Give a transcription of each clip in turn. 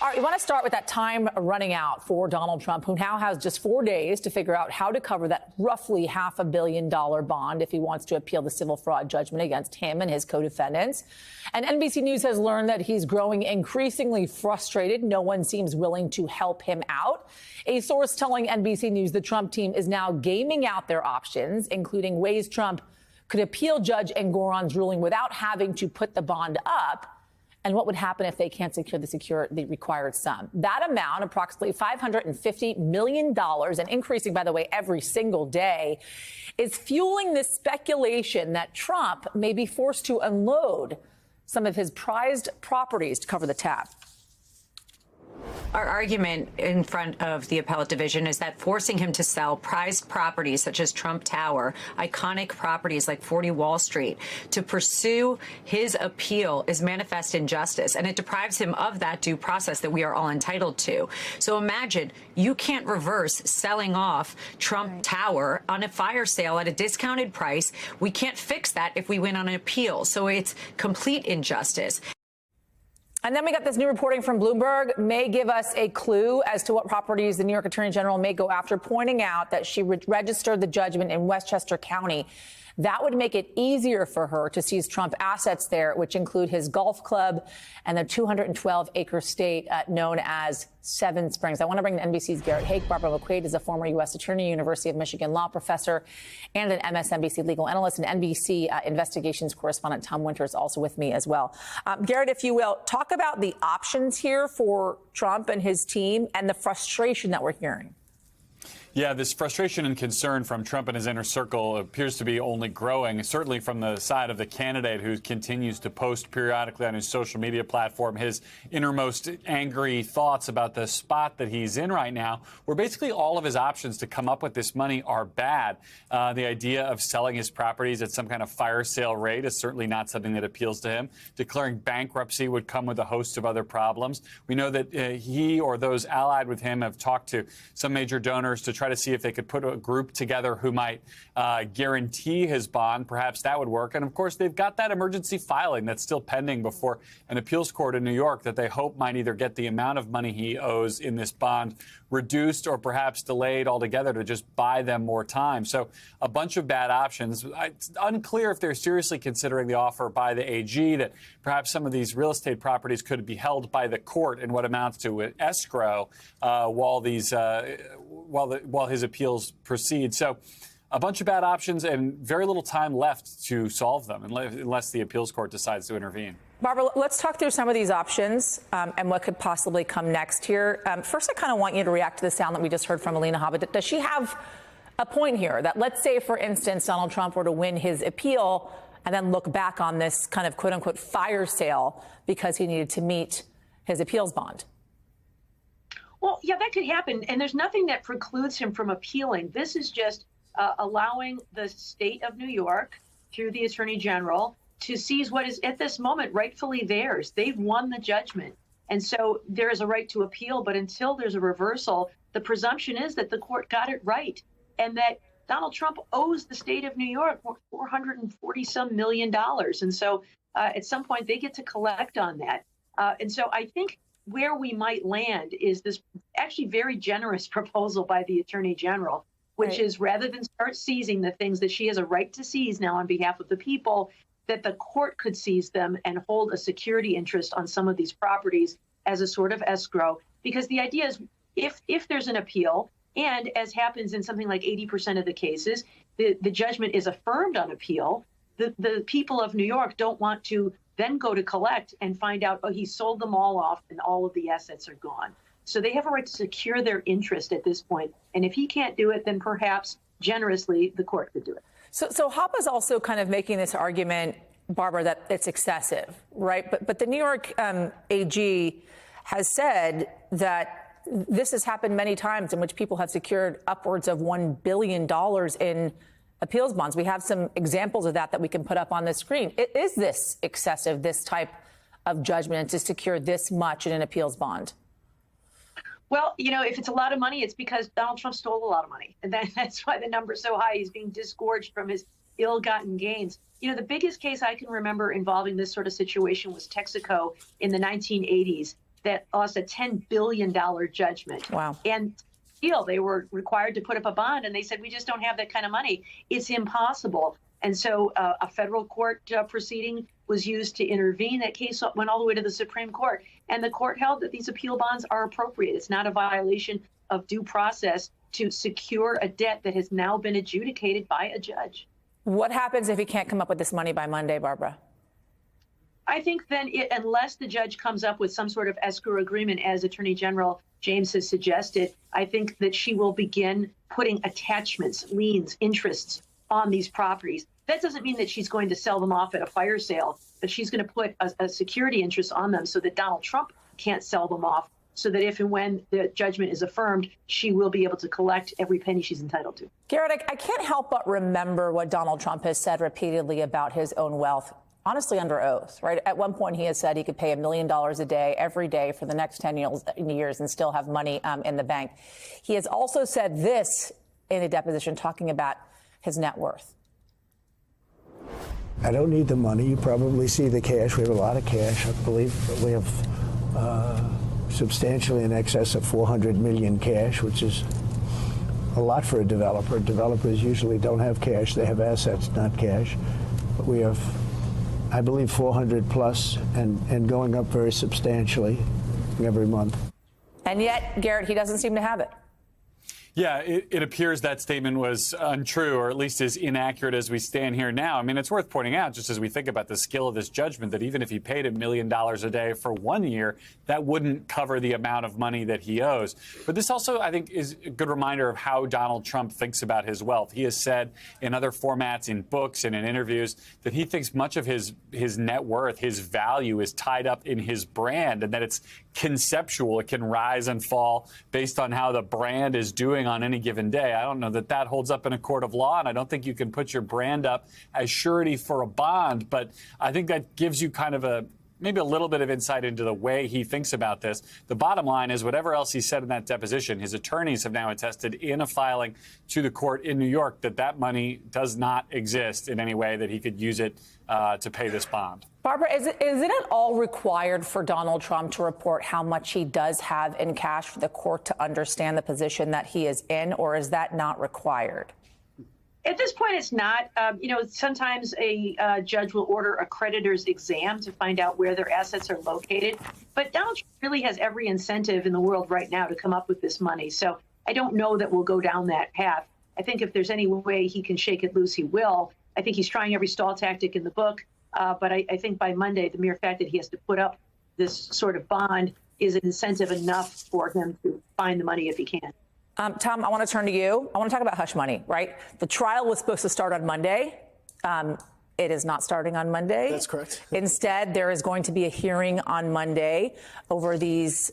All right, we want to start with that time running out for Donald Trump, who now has just 4 days to figure out how to cover that roughly $500 million bond if he wants to appeal the civil fraud judgment against him and his co-defendants. And NBC News has learned that he's growing increasingly frustrated. No one seems willing to help him out. A source telling NBC News the Trump team is now gaming out their options, including ways Trump could appeal Judge Engoron's ruling without having to put the bond up, and what would happen if they can't secure the required sum. That amount, approximately $550 million, and increasing, by the way, every single day, is fueling this speculation that Trump may be forced to unload some of his prized properties to cover the tab. Our argument in front of the appellate division is that forcing him to sell prized properties such as Trump Tower, iconic properties like 40 Wall Street, to pursue his appeal is manifest injustice, and it deprives him of that due process that we are all entitled to. So imagine you can't reverse selling off Trump Tower on a fire sale at a discounted price. We can't fix that if we win on an appeal. So it's complete injustice. And then we got this new reporting from Bloomberg, may give us a clue as to what properties the New York Attorney General may go after, pointing out that she registered the judgment in Westchester County. That would make it easier for her to seize Trump assets there, which include his golf club and the 212-acre state known as Seven Springs. I want to bring in NBC's Garrett Haake. Barbara McQuade is a former U.S. attorney, University of Michigan law professor, and an MSNBC legal analyst, and NBC investigations correspondent Tom Winters also with me as well. Garrett, if you will, talk about the options here for Trump and his team and the frustration that we're hearing. Yeah, this frustration and concern from Trump and his inner circle appears to be only growing, certainly from the side of the candidate who continues to post periodically on his social media platform his innermost angry thoughts about the spot that he's in right now, where basically all of his options to come up with this money are bad. The idea of selling his properties at some kind of fire sale rate is certainly not something that appeals to him. Declaring bankruptcy would come with a host of other problems. We know that he or those allied with him have talked to some major donors to try to see if they could put a group together who might guarantee his bond. Perhaps that would work. And, of course, they've got that emergency filing that's still pending before an appeals court in New York that they hope might either get the amount of money he owes in this bond reduced or perhaps delayed altogether to just buy them more time. So a bunch of bad options. It's unclear if they're seriously considering the offer by the AG that perhaps some of these real estate properties could be held by the court in what amounts to an escrow while his appeals proceed. So a bunch of bad options and very little time left to solve them unless the appeals court decides to intervene. Barbara, let's talk through some of these options and what could possibly come next here. First, I kind of want you to react to the sound that we just heard from Alina Habba. Does she have a point here that, let's say, for instance, Donald Trump were to win his appeal and then look back on this kind of, quote unquote, fire sale because he needed to meet his appeals bond? Well, yeah, that could happen. And there's nothing that precludes him from appealing. This is just allowing the state of New York, through the attorney general, to seize what is at this moment rightfully theirs. They've won the judgment. And so there is a right to appeal. But until there's a reversal, the presumption is that the court got it right and that Donald Trump owes the state of New York $440-some million. And so at some point they get to collect on that. And so I think where we might land is this actually very generous proposal by the attorney general, which is rather than start seizing the things that she has a right to seize now on behalf of the people, that the court could seize them and hold a security interest on some of these properties as a sort of escrow. Because the idea is if there's an appeal, and as happens in something like 80% of the cases, the judgment is affirmed on appeal, the people of New York don't want to then go to collect and find out, oh, he sold them all off and all of the assets are gone. So they have a right to secure their interest at this point. And if he can't do it, then perhaps generously the court could do it. So Hoppa's also kind of making this argument, Barbara, that it's excessive, right? But the New York AG has said that this has happened many times in which people have secured upwards of $1 billion in appeals bonds. We have some examples of that we can put up on the screen. Is this excessive, this type of judgment, to secure this much in an appeals bond? Well, you know, if it's a lot of money, it's because Donald Trump stole a lot of money. And that's why the number's so high. He's being disgorged from his ill-gotten gains. You know, the biggest case I can remember involving this sort of situation was Texaco in the 1980s. that lost a $10 billion judgment. Wow. And they were required to put up a bond, and they said, we just don't have that kind of money. It's impossible. And so a federal court proceeding was used to intervene. That case went all the way to the Supreme Court. And the court held that these appeal bonds are appropriate. It's not a violation of due process to secure a debt that has now been adjudicated by a judge. What happens if he can't come up with this money by Monday, Barbara? I think then, unless the judge comes up with some sort of escrow agreement, as Attorney General James has suggested, I think that she will begin putting attachments, liens, interests on these properties. That doesn't mean that she's going to sell them off at a fire sale, but she's going to put a security interest on them so that Donald Trump can't sell them off, so that if and when the judgment is affirmed, she will be able to collect every penny she's entitled to. Garrett, I can't help but remember what Donald Trump has said repeatedly about his own wealth, honestly under oath, right? At one point, he has said he could pay $1 million a day every day for the next 10 years and still have money in the bank. He has also said this in a deposition talking about his net worth. I don't need the money. You probably see the cash. We have a lot of cash. I believe we have substantially in excess of $400 million cash, which is a lot for a developer. Developers usually don't have cash. They have assets, not cash. But we have, I believe, 400 plus and going up very substantially every month. And yet, Garrett, he doesn't seem to have it. Yeah, it appears that statement was untrue, or at least as inaccurate as we stand here now. I mean, it's worth pointing out, just as we think about the skill of this judgment, that even if he paid $1 million a day for 1 year, that wouldn't cover the amount of money that he owes. But this also, I think, is a good reminder of how Donald Trump thinks about his wealth. He has said in other formats, in books and in interviews, that he thinks much of his net worth, his value, is tied up in his brand, and that it's conceptual. It can rise and fall based on how the brand is doing on any given day. I don't know that that holds up in a court of law, and I don't think you can put your brand up as surety for a bond, but I think that gives you kind of maybe a little bit of insight into the way he thinks about this. The bottom line is whatever else he said in that deposition, his attorneys have now attested in a filing to the court in New York that money does not exist in any way that he could use it to pay this bond. Barbara, is it at all required for Donald Trump to report how much he does have in cash for the court to understand the position that he is in, or is that not required? At this point, it's not. Sometimes a judge will order a creditor's exam to find out where their assets are located. But Donald Trump really has every incentive in the world right now to come up with this money. So I don't know that we'll go down that path. I think if there's any way he can shake it loose, he will. I think he's trying every stall tactic in the book. But I think by Monday, the mere fact that he has to put up this sort of bond is an incentive enough for him to find the money if he can. Tom, I want to turn to you. I want to talk about hush money, right? The trial was supposed to start on Monday. It is not starting on Monday. That's correct. Instead, there is going to be a hearing on Monday over these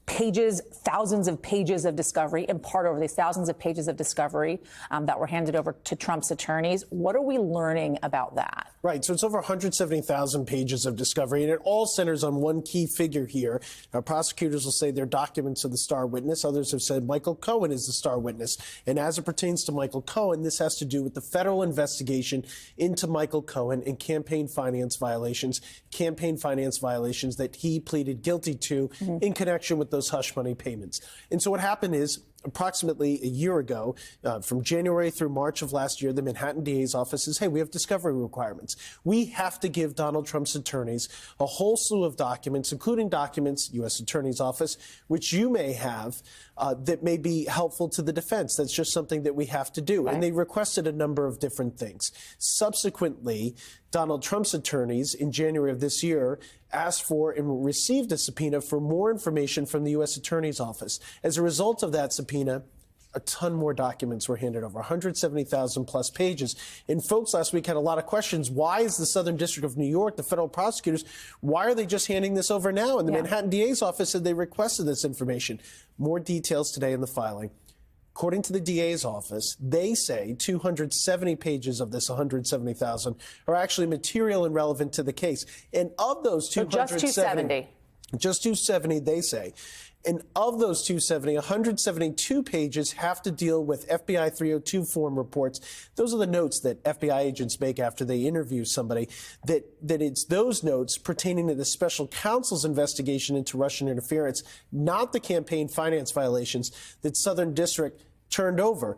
pages, thousands of pages of discovery, in part over these thousands of pages of discovery that were handed over to Trump's attorneys. What are we learning about that? Right. So it's over 170,000 pages of discovery, and it all centers on one key figure here. Now, prosecutors will say they're documents of the star witness. Others have said Michael Cohen is the star witness. And as it pertains to Michael Cohen, this has to do with the federal investigation into Michael Cohen and campaign finance violations that he pleaded guilty to in connection with those hush money payments. And so what happened is, approximately a year ago, from January through March of last year, the Manhattan DA's office says, hey, we have discovery requirements. We have to give Donald Trump's attorneys a whole slew of documents, including documents, U.S. Attorney's Office, which you may have that may be helpful to the defense. That's just something that we have to do. Right. And they requested a number of different things. Subsequently, Donald Trump's attorneys in January of this year asked for and received a subpoena for more information from the U.S. Attorney's Office. As a result of that subpoena, a ton more documents were handed over, 170,000 plus pages. And folks last week had a lot of questions. Why is the Southern District of New York, the federal prosecutors, why are they just handing this over now? And the Manhattan DA's office said they requested this information. More details today in the filing. According to the DA's office, they say 270 pages of this 170,000 are actually material and relevant to the case. And of those 270, so just 270. Just 270, they say. And of those 270, 172 pages have to deal with FBI 302 form reports. Those are the notes that FBI agents make after they interview somebody, that it's those notes pertaining to the special counsel's investigation into Russian interference, not the campaign finance violations that Southern District turned over.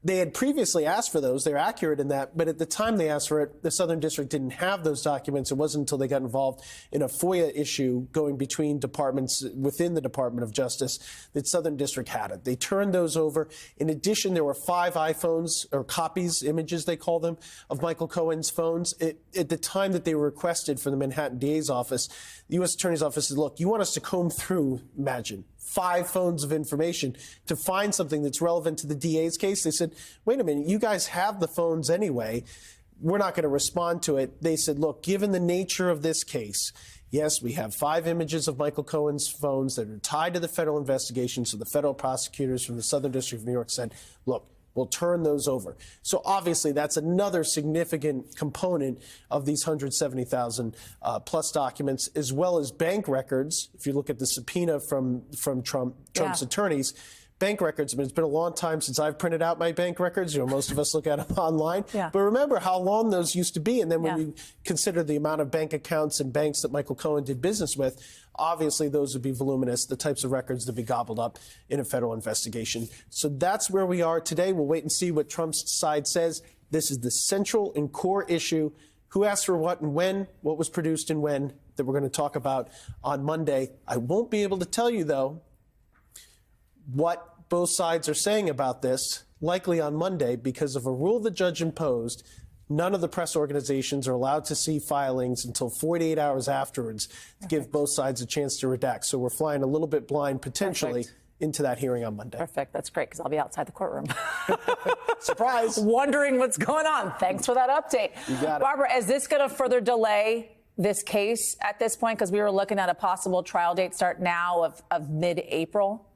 They had previously asked for those. They're accurate in that. But at the time they asked for it, the Southern District didn't have those documents. It wasn't until they got involved in a FOIA issue going between departments within the Department of Justice that Southern District had it. They turned those over. In addition, there were 5 iPhones, or copies, images they call them, of Michael Cohen's phones. At the time that they were requested from the Manhattan DA's office, the U.S. Attorney's Office said, look, you want us to comb through, imagine, 5 phones of information to find something that's relevant to the DA's case. They said, wait a minute, you guys have the phones anyway. We're not going to respond to it. They said, look, given the nature of this case, yes, we have 5 images of Michael Cohen's phones that are tied to the federal investigation. So the federal prosecutors from the Southern District of New York said, look, we'll turn those over. So obviously that's another significant component of these 170,000 plus documents, as well as bank records. If you look at the subpoena from Trump's attorneys, bank records. I mean, it's been a long time since I've printed out my bank records. You know, most of us look at them online. Yeah. But remember how long those used to be. And then when you consider the amount of bank accounts and banks that Michael Cohen did business with, obviously those would be voluminous, the types of records that be gobbled up in a federal investigation. So that's where we are today. We'll wait and see what Trump's side says. This is the central and core issue. Who asked for what and when, what was produced and when, that we're going to talk about on Monday. I won't be able to tell you, though, what both sides are saying about this, likely on Monday, because of a rule the judge imposed. None of the press organizations are allowed to see filings until 48 hours afterwards to give both sides a chance to redact. So we're flying a little bit blind, potentially, into that hearing on Monday. Perfect. That's great, because I'll be outside the courtroom. Surprise. Wondering what's going on. Thanks for that update. You got it. Barbara, is this going to further delay this case at this point? Because we were looking at a possible trial date start now of mid-April.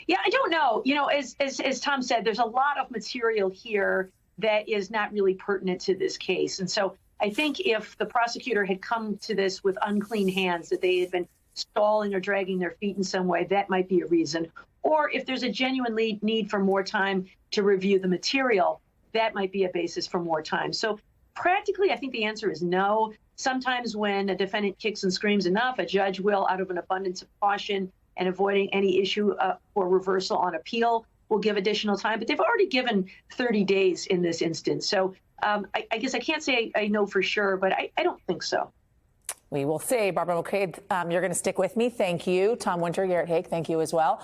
Yeah, I don't know. You know, as Tom said, there's a lot of material here that is not really pertinent to this case. And so I think if the prosecutor had come to this with unclean hands, that they had been stalling or dragging their feet in some way, that might be a reason. Or if there's a genuine need for more time to review the material, that might be a basis for more time. So practically, I think the answer is no. Sometimes when a defendant kicks and screams enough, a judge will, out of an abundance of caution and avoiding any issue for reversal on appeal, will give additional time. But they've already given 30 days in this instance. So I guess I can't say I know for sure, but I don't think so. We will see. Barbara McCabe, you're going to stick with me. Thank you. Tom Winter, Garrett Haake, thank you as well.